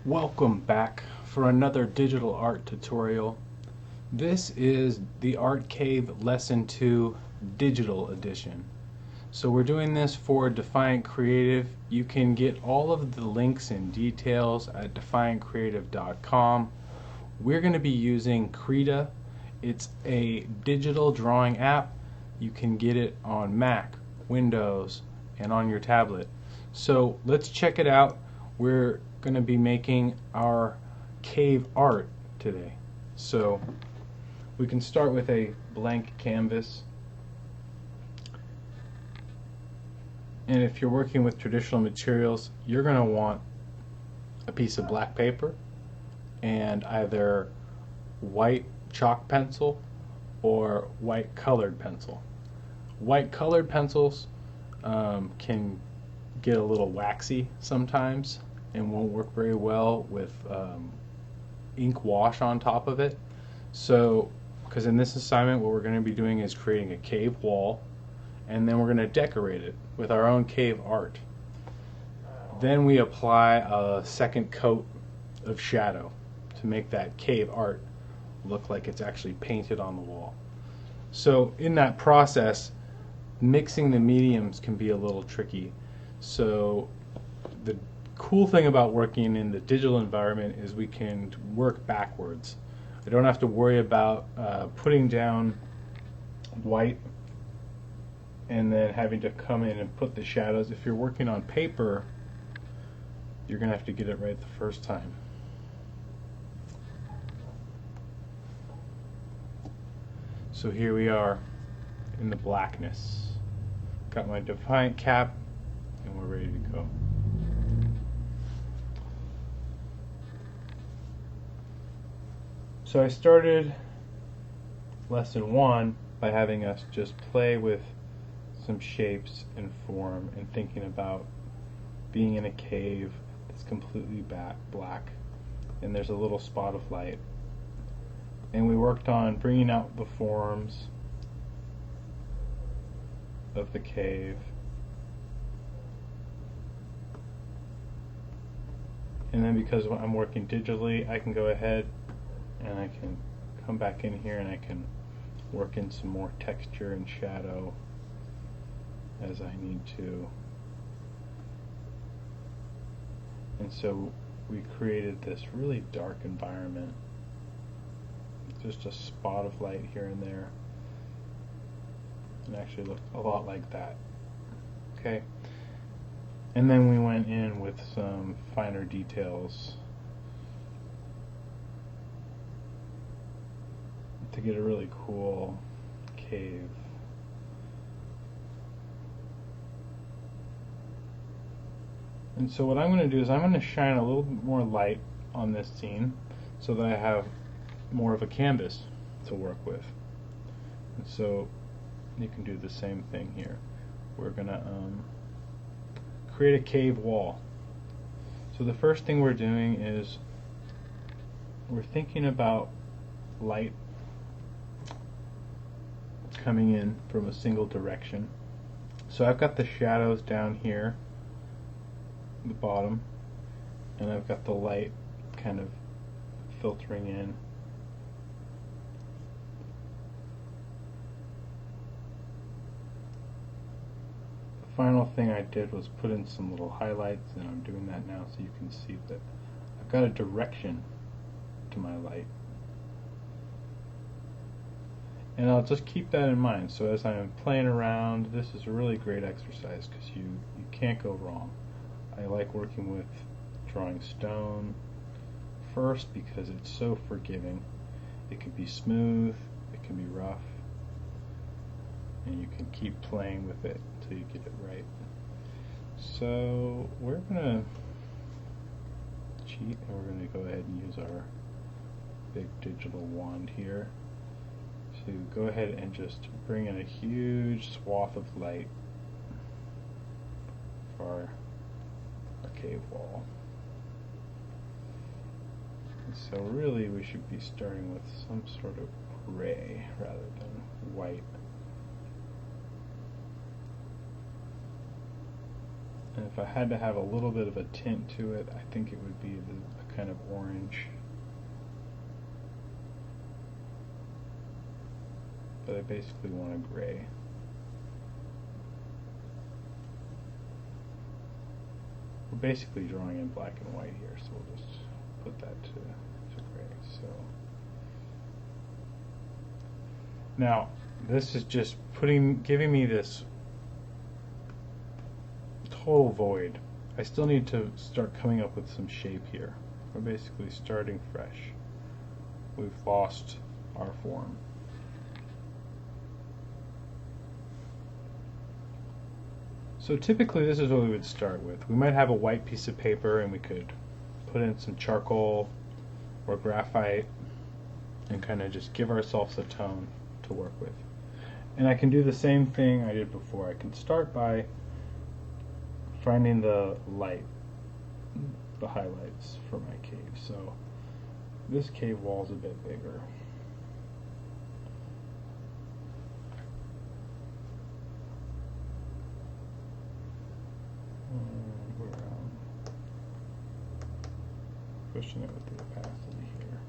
Welcome back for another digital art tutorial. This is the Art Cave Lesson 2 Digital Edition. So we're doing this for Defiant Creative. You can get all of the links and details at defiantcreative.com. We're going to be using Krita. It's a digital drawing app. You can get it on Mac, Windows, and on your tablet. So let's check it out. We're going to be making our cave art today. So we can start with a blank canvas. And if you're working with traditional materials, you're going to want a piece of black paper and either white chalk pencil or white colored pencil. White colored pencils can get a little waxy sometimes and won't work very well with ink wash on top of it. So, because in this assignment what we're going to be doing is creating a cave wall, and then we're going to decorate it with our own cave art. Then we apply a second coat of shadow to make that cave art look like it's actually painted on the wall. So in that process, mixing the mediums can be a little tricky. So the cool thing about working in the digital environment is we can work backwards. I don't have to worry about putting down white and then having to come in and put the shadows. If you're working on paper, you're going to have to get it right the first time. So here we are in the blackness. Got my Defiant cap and we're ready to go. So I started lesson 1 by having us just play with some shapes and form and thinking about being in a cave that's completely black and there's a little spot of light. And we worked on bringing out the forms of the cave. And then because I'm working digitally, I can go ahead and I can come back in here and I can work in some more texture and shadow as I need to. And so we created this really dark environment. Just a spot of light here and there. It actually looked a lot like that. Okay. And then we went in with some finer details to get a really cool cave. And so what I'm going to do is I'm going to shine a little bit more light on this scene so that I have more of a canvas to work with. And so you can do the same thing here. We're going to create a cave wall. So the first thing we're doing is we're thinking about light coming in from a single direction. So I've got the shadows down here at the bottom, and I've got the light kind of filtering in. The final thing I did was put in some little highlights, and I'm doing that now so you can see that I've got a direction to my light. And I'll just keep that in mind. So as I'm playing around, this is a really great exercise because you can't go wrong. I like working with drawing stone first because it's so forgiving. It can be smooth, it can be rough, and you can keep playing with it until you get it right. So we're going to cheat and we're going to go ahead and use our big digital wand here to go ahead and just bring in a huge swath of light for our cave wall. And so really we should be starting with some sort of gray rather than white. And if I had to have a little bit of a tint to it, I think it would be a kind of orange. But I basically want a gray. We're basically drawing in black and white here, so we'll just put that to gray. So now this is just giving me this total void. I still need to start coming up with some shape here. We're basically starting fresh. We've lost our form. So typically this is what we would start with. We might have a white piece of paper and we could put in some charcoal or graphite and kind of just give ourselves a tone to work with. And I can do the same thing I did before. I can start by finding the light, the highlights for my cave. So this cave wall is a bit bigger. We're pushing it with the opacity here.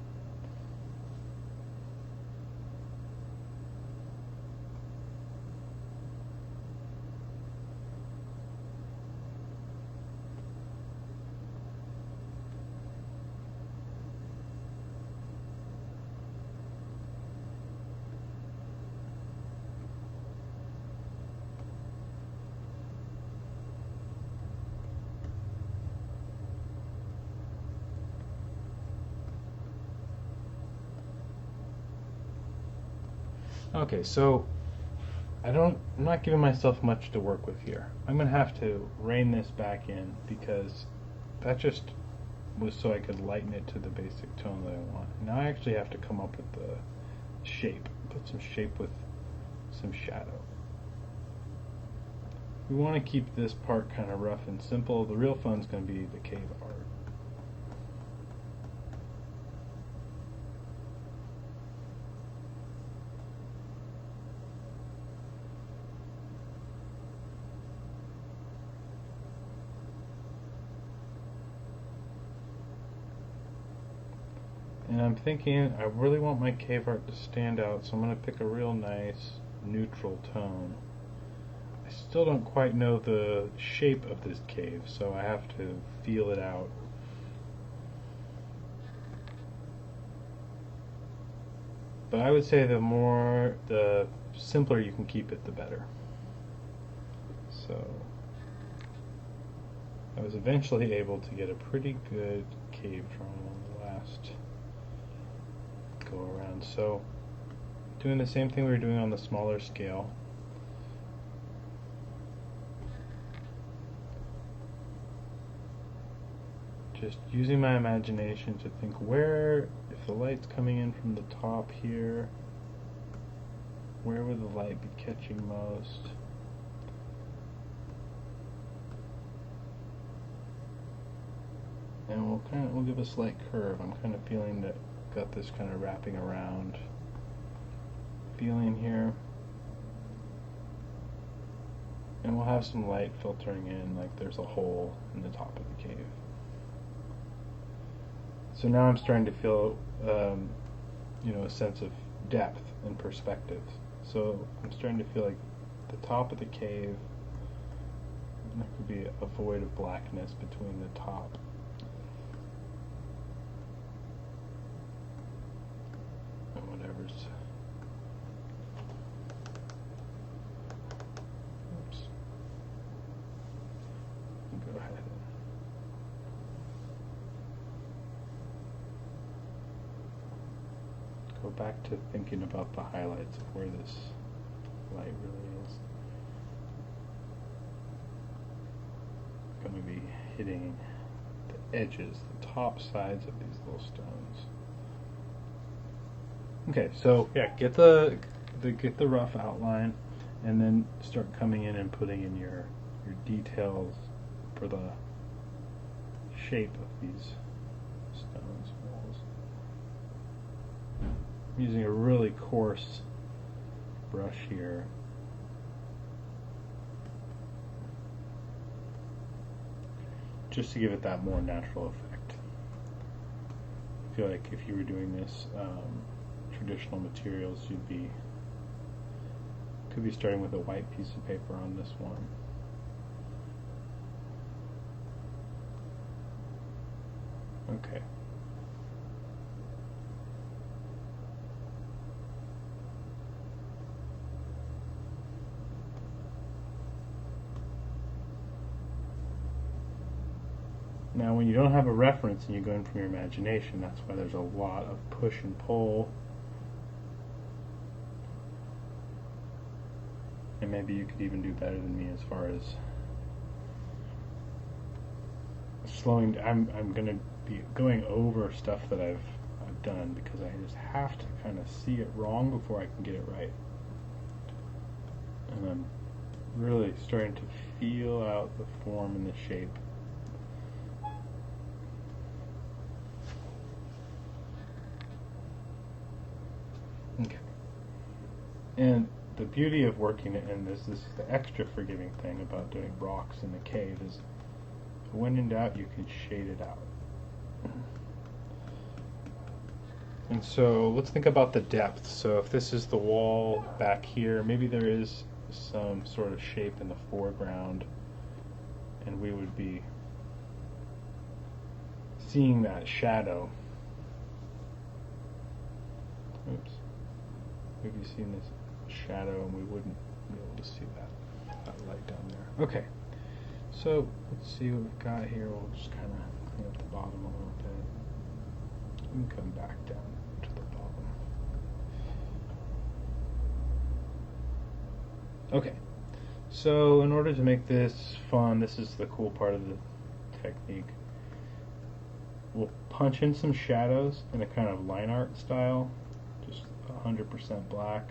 Okay, so I'm not giving myself much to work with here. I'm going to have to rein this back in because that just was so I could lighten it to the basic tone that I want. Now I actually have to come up with the shape, put some shape with some shadow. We want to keep this part kind of rough and simple. The real fun's going to be the cave art. And I'm thinking I really want my cave art to stand out, so I'm going to pick a real nice neutral tone. I still don't quite know the shape of this cave, so I have to feel it out. But I would say the simpler you can keep it, the better. So I was eventually able to get a pretty good cave drawn on the last go around. So doing the same thing we were doing on the smaller scale. Just using my imagination to think where, if the light's coming in from the top here, where would the light be catching most? And we'll give a slight curve. I'm kind of feeling that got this kind of wrapping around feeling here. And we'll have some light filtering in like there's a hole in the top of the cave. So now I'm starting to feel a sense of depth and perspective. So I'm starting to feel like the top of the cave, there could be a void of blackness between the top. And whatever's. Oops. Go ahead. Go back to thinking about the highlights of where this light really is going to be hitting the edges, the top sides of these little stones. Okay, so yeah, get the rough outline, and then start coming in and putting in your details for the shape of these stones. I'm using a really coarse brush here. Just to give it that more natural effect. feel like if you were doing this traditional materials, could be starting with a white piece of paper on this one. Okay. Now, when you don't have a reference and you go in from your imagination, that's why there's a lot of push and pull. And maybe you could even do better than me as far as slowing. I'm going to be going over stuff that I've done because I just have to kind of see it wrong before I can get it right. And I'm really starting to feel out the form and the shape. Okay. And the beauty of working in this is the extra forgiving thing about doing rocks in the cave is when in doubt you can shade it out. And so let's think about the depth. So if this is the wall back here, maybe there is some sort of shape in the foreground and we would be seeing that shadow. Oops. We'd be seeing this shadow and we wouldn't be able to see that light down there. Okay, so let's see what we've got here. We'll just kind of clean up the bottom a little bit and come back down to the bottom. Okay, so in order to make this fun, this is the cool part of the technique. We'll punch in some shadows in a kind of line art style, just 100% black.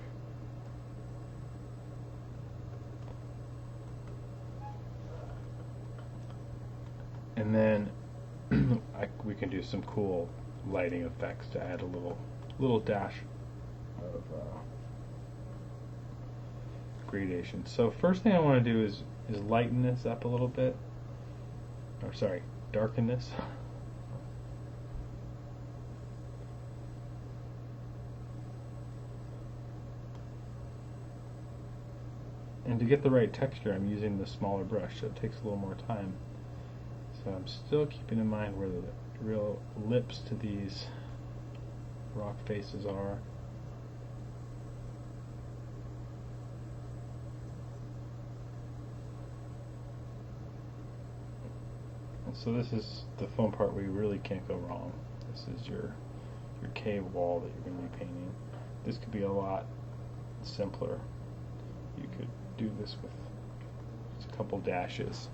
And then we can do some cool lighting effects to add a little dash of gradation. So first thing I want to do is lighten this up a little bit. Or sorry, darken this. And to get the right texture, I'm using the smaller brush, so it takes a little more time. So I'm still keeping in mind where the real lips to these rock faces are. And so this is the fun part where you really can't go wrong. This is your cave wall that you're going to be painting. This could be a lot simpler. You could do this with just a couple dashes.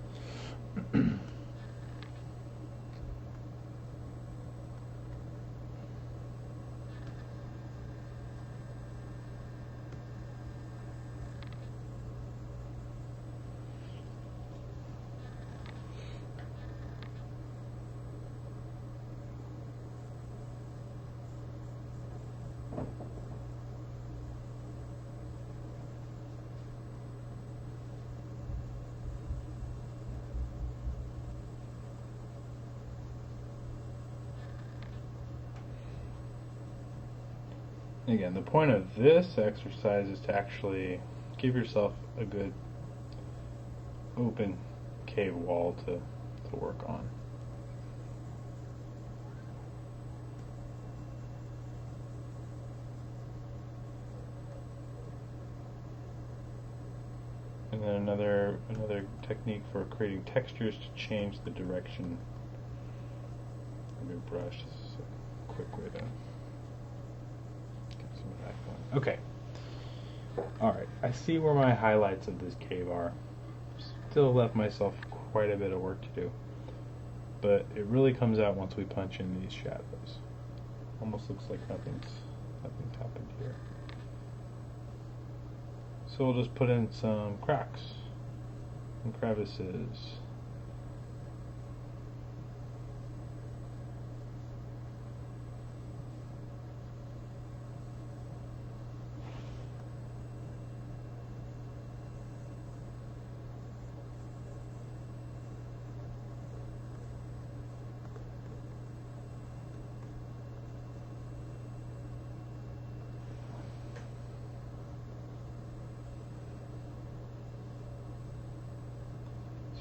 Again, the point of this exercise is to actually give yourself a good open cave wall to work on. And then another technique for creating textures to change the direction of your brush. This is a quick way to okay. Alright, I see where my highlights of this cave are. Still left myself quite a bit of work to do. But it really comes out once we punch in these shadows. Almost looks like nothing's happened here. So we'll just put in some cracks and crevices.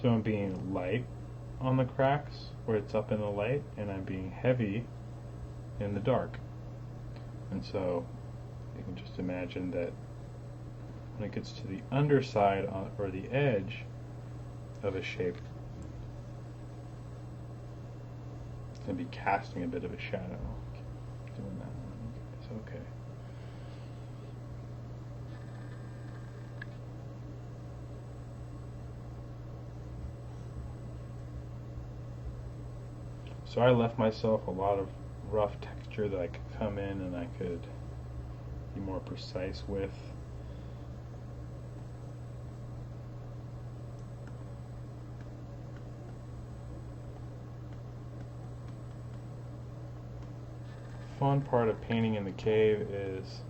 So I'm being light on the cracks where it's up in the light, and I'm being heavy in the dark. And so you can just imagine that when it gets to the underside or the edge of a shape, it's going to be casting a bit of a shadow. Doing that one, it's okay. So I left myself a lot of rough texture that I could come in and I could be more precise with. Fun part of painting in the cave is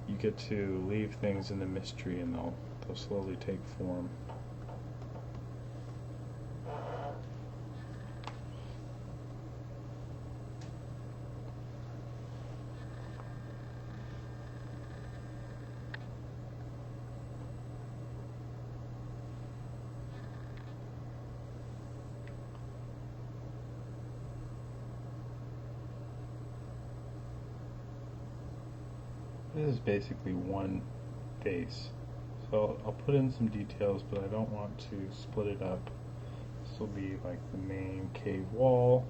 you get to leave things in the mystery and they'll slowly take form. This is basically one face. So I'll put in some details, but I don't want to split it up. This will be like the main cave wall.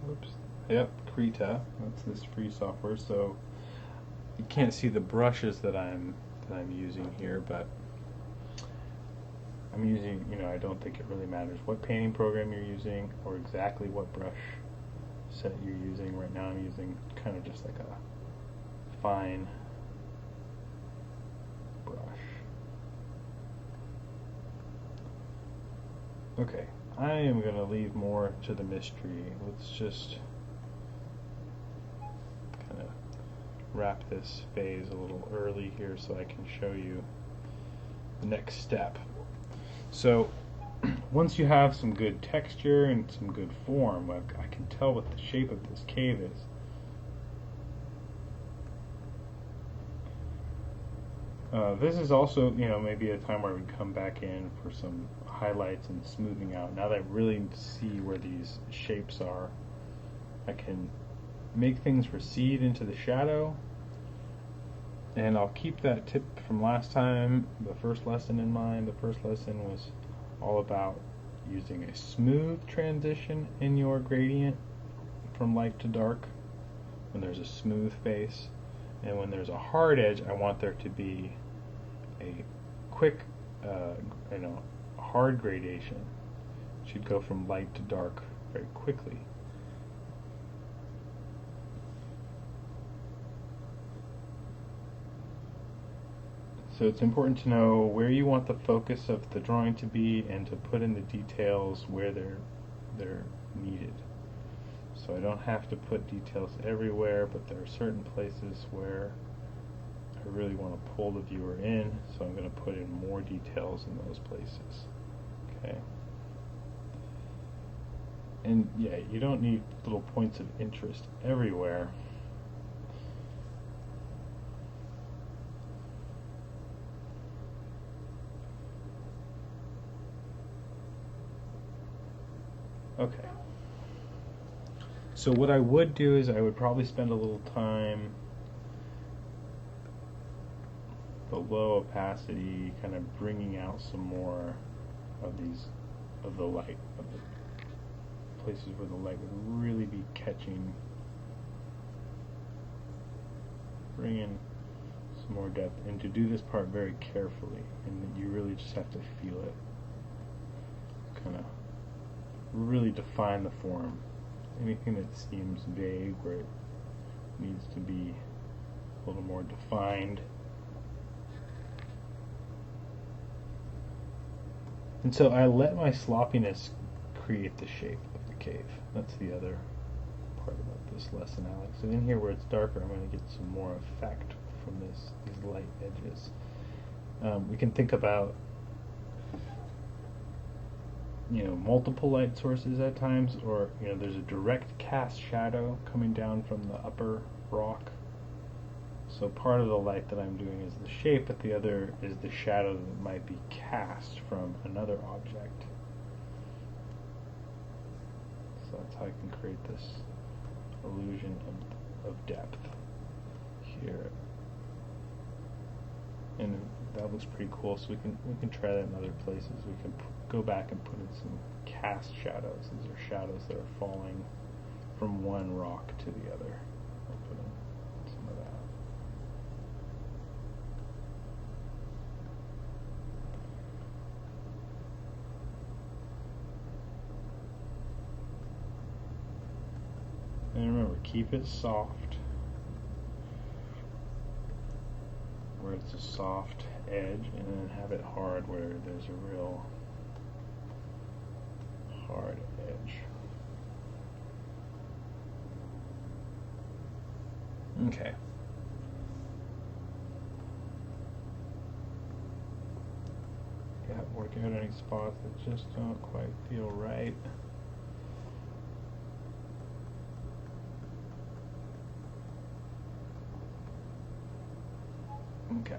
Oops. Yep, Krita. That's this free software. So you can't see the brushes that I'm using here, but I'm using, I don't think it really matters what painting program you're using or exactly what brush set you're using. Right now I'm using kind of just like a fine brush. Okay, I am going to leave more to the mystery. Let's just kind of wrap this phase a little early here so I can show you the next step. So once you have some good texture and some good form, I can tell what the shape of this cave is. This is also, maybe a time where we come back in for some highlights and smoothing out. Now that I really see where these shapes are, I can make things recede into the shadow, and I'll keep that tip from last time, the first lesson, in mind. The first lesson was all about using a smooth transition in your gradient from light to dark when there's a smooth face, and when there's a hard edge I want there to be a quick hard gradation. It should go from light to dark very quickly. So it's important to know where you want the focus of the drawing to be and to put in the details where they're needed. So I don't have to put details everywhere, but there are certain places where I really want to pull the viewer in, so I'm going to put in more details in those places. Okay. And yeah, you don't need little points of interest everywhere. Okay. So what I would do is I would probably spend a little time below opacity, kind of bringing out some more of the light, of the places where the light would really be catching. Bring in some more depth, and to do this part very carefully, and you really just have to feel it. Kind of really define the form. Anything that seems vague, where it needs to be a little more defined. And so I let my sloppiness create the shape of the cave. That's the other part about this lesson, Alex. So in here where it's darker, I'm going to get some more effect from these light edges. We can think about, multiple light sources at times, or there's a direct cast shadow coming down from the upper rock. So part of the light that I'm doing is the shape, but the other is the shadow that might be cast from another object. So that's how I can create this illusion of depth here. And that looks pretty cool, so we can try that in other places. We can go back and put in some cast shadows. These are shadows that are falling from one rock to the other. I'll put in some of that. And remember, keep it soft, where it's a soft edge, and then have it hard where there's a real hard edge. Okay. Work out any spots that just don't quite feel right. Okay.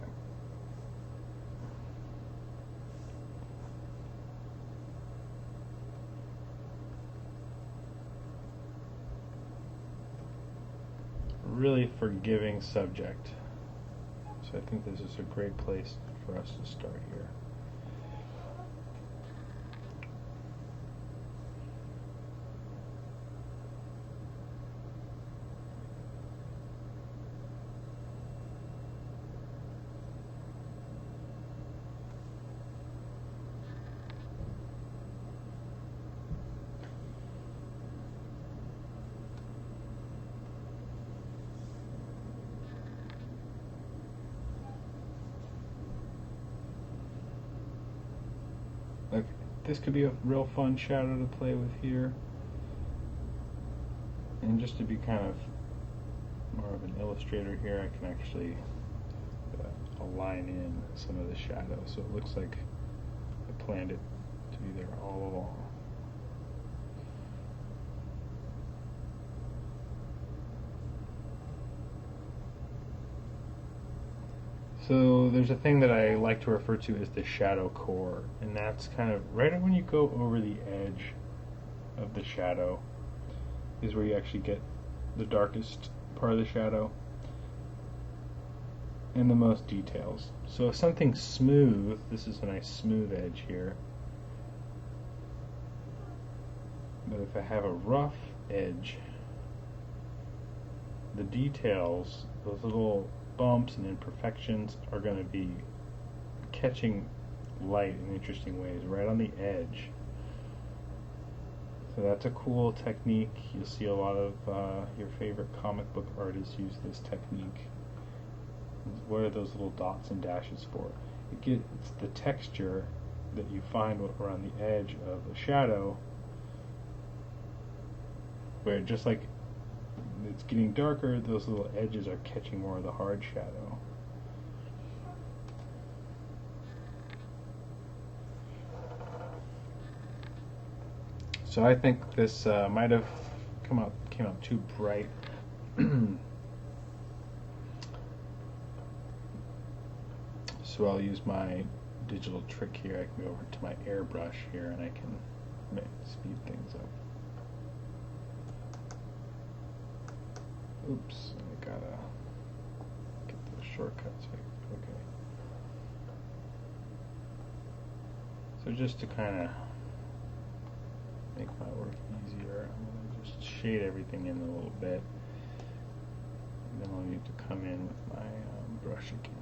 Really forgiving subject. So I think this is a great place for us to start here. Like, this could be a real fun shadow to play with here. And just to be kind of more of an illustrator here, I can actually align in some of the shadow, so it looks like I planned it to be there all along. So there's a thing that I like to refer to as the shadow core, and that's kind of right when you go over the edge of the shadow is where you actually get the darkest part of the shadow and the most details. So if something's smooth, this is a nice smooth edge here, but if I have a rough edge, the details, those little bumps and imperfections, are going to be catching light in interesting ways right on the edge. So that's a cool technique. You'll see a lot of your favorite comic book artists use this technique. What are those little dots and dashes for? It's the texture that you find around the edge of the shadow, where just like it's getting darker, those little edges are catching more of the hard shadow. So I think this might have came out too bright. So I'll use my digital trick here. I can go over to my airbrush here and I can speed things up. Oops, I gotta get those shortcuts fixed. Okay. So just to kind of make my work easier, I'm gonna just shade everything in a little bit. And then I'll need to come in with my brush again.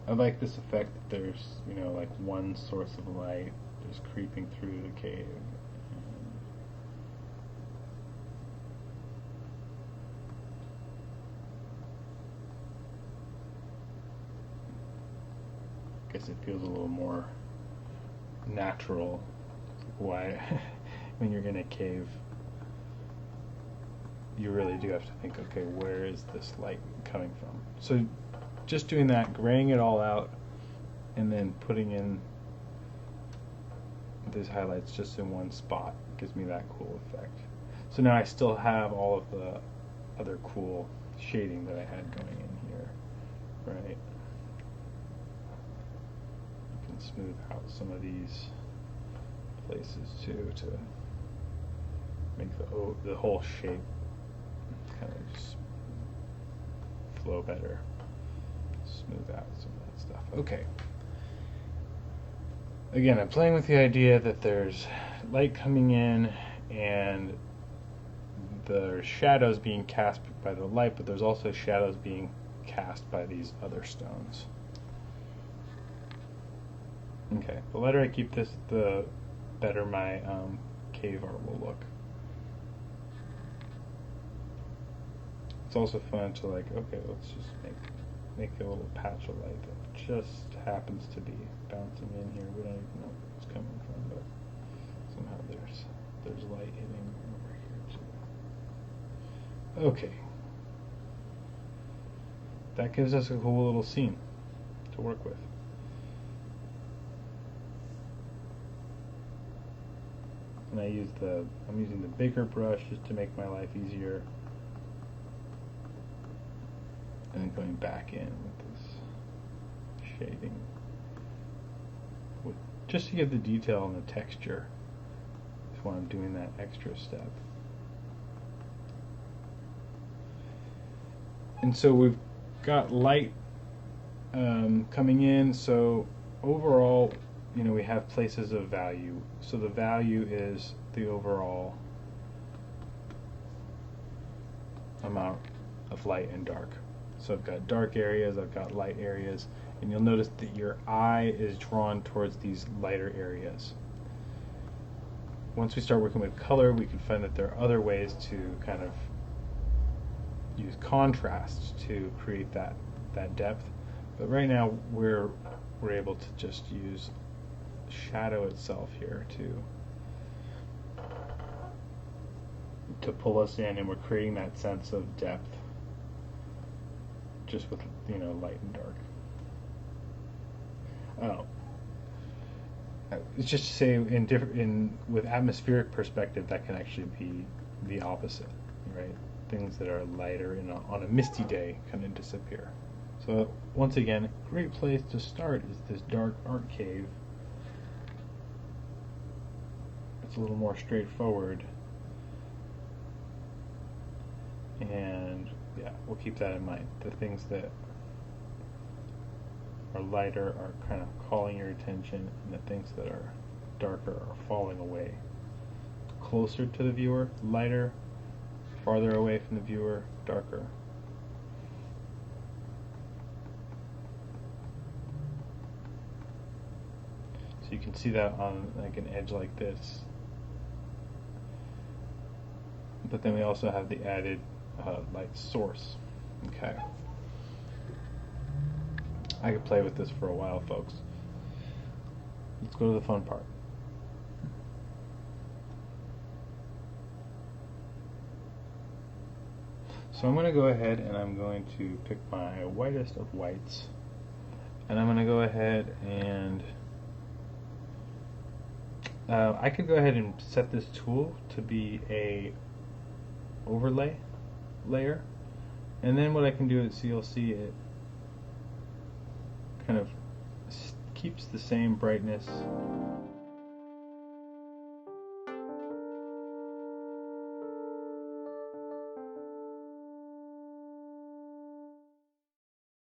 I like this effect that there's, like one source of light just creeping through the cave. I guess it feels a little more natural. Why, when you're in a cave, you really do have to think, okay, where is this light coming from? So just doing that, graying it all out, and then putting in these highlights just in one spot gives me that cool effect. So now I still have all of the other cool shading that I had going in here, right? You can smooth out some of these places too to make the whole shape kind of just flow better. Smooth out some of that stuff. Okay. Again, I'm playing with the idea that there's light coming in and the shadows being cast by the light, but there's also shadows being cast by these other stones. Okay, the lighter I keep this, the better my cave art will look. It's also fun to like, okay, let's just make a little patch of light that just happens to be bouncing in here. We don't even know where it's coming from, but somehow there's light hitting over here too. Okay. That gives us a cool little scene to work with. And I'm using the bigger brush just to make my life easier. And then going back in with this shading, just to get the detail and the texture is why I'm doing that extra step. And so we've got light coming in, so overall, you know, we have places of value. So the value is the overall amount of light and dark. So I've got dark areas, I've got light areas, and you'll notice that your eye is drawn towards these lighter areas. Once we start working with color, we can find that there are other ways to kind of use contrast to create that depth. But right now we're able to just use shadow itself here to pull us in, and we're creating that sense of depth just with, you know, light and dark. It's just to say with atmospheric perspective, that can actually be the opposite, right? Things that are lighter on a misty day kind of disappear. So once again, a great place to start is this dark art cave. It's a little more straightforward, and yeah, we'll keep that in mind. The things that are lighter are kind of calling your attention, and the things that are darker are falling away. Closer to the viewer, lighter. Farther away from the viewer, darker. So you can see that on like an edge like this. But then we also have the added light source. Okay. I could play with this for a while, folks. Let's go to the fun part. So I'm going to go ahead and I'm going to pick my whitest of whites, and I'm going to go ahead and I could go ahead and set this tool to be a overlay layer, and then what I can do is, so you'll see it kind of keeps the same brightness